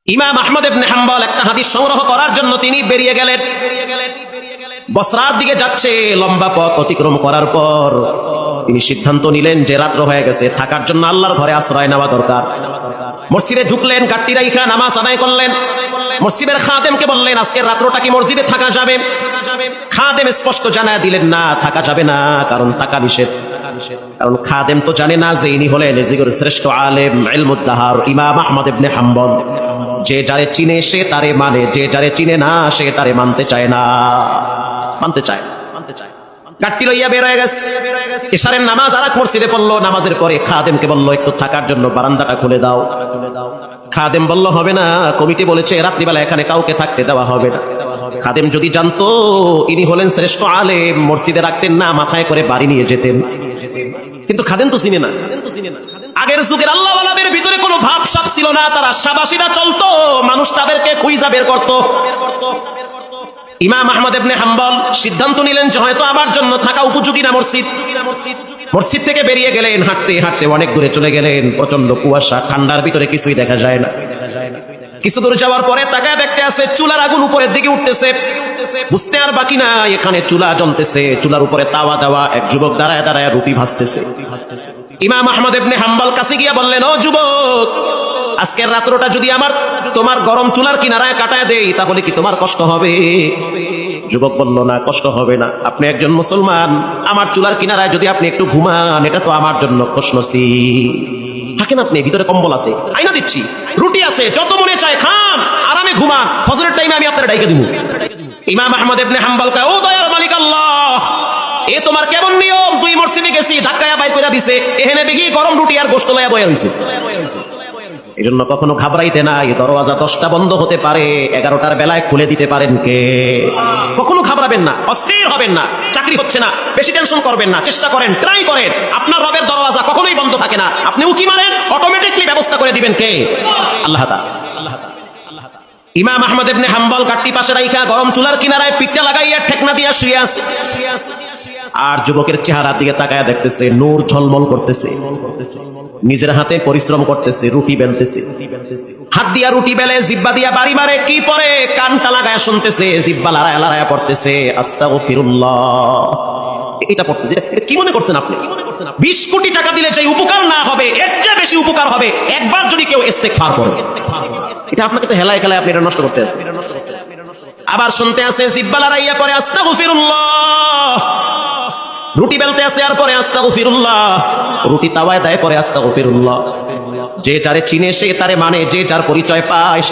ইমাম আহমদ ইবনে হাম্বল একটা হাদিস সংগ্রহ করার জন্য তিনি বেরিয়ে গেলেন। বসরার দিকে যাচ্ছে, লম্বা পথ অতিক্রম করার পর তিনি সিদ্ধান্ত নিলেন যে রাত্র হয়ে গেছে, থাকার জন্য আল্লাহর ঘরে আশ্রয় নেওয়া দরকার। মসজিদে ঢুকলেন, গাট্টি রাইখা নামাজ আদায় করলেন। মসজিদের খাদেমকে বললেন, আজকের রাত্রটা কি মসজিদে থাকা যাবে? খাদেম স্পষ্ট জানায় দিলেন, না, থাকা যাবে না, কারণ থাকা নিষেধ। কারণ খাদেম তো জানে না যে ইনি হলেন এজিগর শ্রেষ্ঠ আলেম ইলমুদ্দাহার ইমাম আহমদ ইবনে হাম্বল। যে যারে চিনে সে তারে মানে, যে যারে চিনে না সে তারে মানতে চায় না, মানতে চায়। গাট্টি লইয়া বের হয়ে গেছে। ইশারের নামাজ আরেক মসজিদে পড়লো। নামাজের পরে খাদেমকে বলল, একটু থাকার জন্য বারান্দাটা খুলে দাও। খাদেম বলল, হবে না, কমিটি বলেছে রাত্রিবেলা এখানে কাউকে থাকতে দেওয়া হবে না। খাদেম যদি জানতো ইনি হলেন শ্রেষ্ঠ আলেম, মসজিদে রাখতেন না, মাথায় করে বাড়ি নিয়ে যেতেন। কিন্তু খাদেম তো চিনে না। আগের যুগের আল্লাহওয়ালাদের ভিতরে কোনো ভাবসাব ছিল না, তারা সাবাসিরা চলতো, মানুষ তাদেরকে খুঁজা বের করতো। ইমাম আহমদ ইবনে হাম্বল সিদ্ধান্ত নিলেন যে হয়তো আমার জন্য থাকা উপযোগী না মসজিদ। মসজিদ থেকে বেরিয়ে গেলেন, হাঁটতে হাঁটতে অনেক দূরে চলে গেলেন। প্রচন্ড কুয়াশা, ঠান্ডার ভিতরে কিছুই দেখা যায় না। কিছু দূর যাওয়ার পরে তাকায় দেখতে আছে চুলার আগুন উপরের দিকে উঠতেছে। বুঝতে আর বাকি না, এখানে চুলা জ্বলতেছে, চুলার উপরে তাওয়া দেওয়া। এক যুবক দাঁড়ায় দাঁড়ায় রুটি ভাজতেছে। ইমাম আহমদ ইবনে হাম্বল কাছে গিয়া বললেন, ও যুবক, আজকের রাত্রটা যদি তোমার গরম চুলার কিনারায় কাটায় দেই, তাহলে কি তোমার কষ্ট হবে? যুবক বলল, না, কষ্ট হবে না। আপনি একজন মুসলমান, আমার চুলার কিনারায় যদি আপনি একটু ঘুমান, এটা তো আমার জন্য খুশনসিব। থাকেন আপনি, ভিতরে কম্বল আছে, আয়না দিচ্ছি, রুটি আছে, যত মনে চায় খান, আরামে ঘুমান, ফজরের টাইমে আমি আপনার ডাইকে দিব। ইমাম আহমদ ইবনে হাম্বল কয়, ও দয়ার মালিক আল্লাহ, এ তোমার কেমন নিয়ম? দুই মসজিদে গেছি, ধাক্কায়া বাইর করে দিছে, এখানে দেখি গরম রুটি আর গোশত লইয়া বয়া হইছে। এই জন্য কখনো ঘাবড়াইতে নাই। দরওয়াজা 10টা বন্ধ হতে পারে, 11টার বেলায় খুলে দিতে পারেন কে? কখনো ঘাবড়াবেন না, অস্থির হবেন না। চাকরি হচ্ছে না, বেশি টেনশন করবেন না, চেষ্টা করেন, ট্রাই করেন। আপনার রবের দরওয়াজা কখনোই বন্ধ থাকে না। আপনি উকি মারেন, অটোমেটিকলি ব্যবস্থা করে দিবেন কে? আল্লাহ তাআলা। ইমাম আহমদ ইবনে হাম্বল গাট্টি পাশে রাইখা গরম চুলার কিনারায় পিঠটা লাগাইয়া ঠেকনা দিয়া শুয়ে আছে। আর যুবকের চেহারার দিকে তাকায় দেখতেছে, নূর ঝলমল করতেছে। নিজের হাতে পরিশ্রম করতেছে, রুটি বেলতেছে। হাত দিয়া রুটি বেলে, জিব্বা দিয়া বাড়ি মারে, কি পরে কানটা লাগায় শুনতেছে, জিব্বা লড়ায় লড়ায় পড়তেছে আস্তাগফিরুল্লাহ। এটা পড়তেছে। কি মনে করছেন আপনি? 20 কোটি টাকা দিলে যে উপকার না হবে, এর চেয়ে বেশি উপকার হবে একবার যদি কেউ ইস্তেগফার করে। এটা আপনাকে তো হেলায় খেলায় আপনি এটা নষ্ট করতে আছেন। আবার শুনতে আছে, জিব্বা লড়াইয়া পরে আস্তাগফিরুল্লাহ। রুটি বেলতে আছে আর পরে আস্তাগফিরুল্লাহ। রুটি তাওয়ায় দেয় পরে আস্তাগফিরুল্লাহ। যে যারে চিনে সে তারে মানে, যে যার পরিচয় পায়